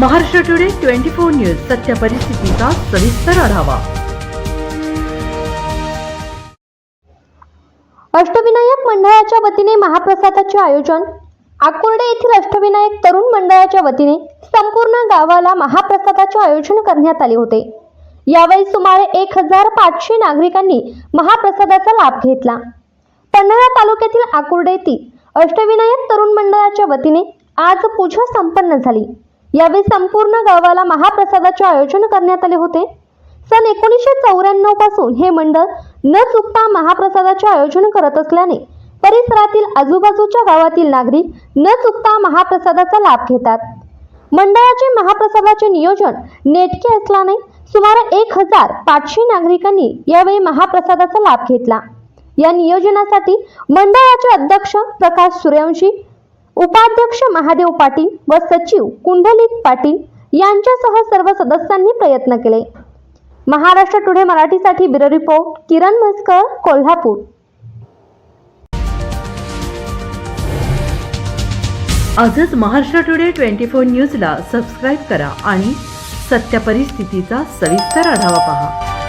Maharashtra today 24 news सत्य परिस्थितीचा सविस्तर आढावा। अष्टविनायक मंडळाच्या वतीने महाप्रसादाचे आयोजन। आकुर्डे येथील अष्टविनायक तरुण मंडळाच्या वतीने संपूर्ण गावाला महाप्रसादाचे आयोजन करण्यात आले होते। यावेळी सुमारे 1500 नागरिकांनी महाप्रसादाचा लाभ घेतला। पन्हाळा तालुक्यातील आकुर्डे येथील अष्टविनायक तरुण मंडळाच्या वतीने आज पूजा संपन्न झाली। यावेळी संपूर्ण गावाला महाप्रसादाचे आयोजन करण्यात आले होते। सन 1994 पासून हे मंडळ न चुकता महाप्रसादाचे आयोजन करत असल्याने परिसरातील आजूबाजूच्या गावातील नागरिक न चुकता महाप्रसादाचा लाभ घेतात। मंडळाचे महाप्रसादाचे नियोजन नेटके असल्याने सुमारे 1500 नागरिकांनी यावेळी महाप्रसादाचा लाभ घेतला। या नियोजनासाठी मंडळाचे अध्यक्ष प्रकाश सूर्यवंशी, उपाध्यक्ष महादेव पाटील व सचिव कुंडलिक पाटील यांच्यासह सर्व सदस्यांनी प्रयत्न केले। महाराष्ट्र टुडे मराठीसाठी ब्युरो रिपोर्ट किरण म्हसकर, कोल्हापूर। आजच महाराष्ट्र टुडे 24 न्यूजला सबस्क्राईब करा आणि सत्य परिस्थितीचा सविस्तर आढावा पहा।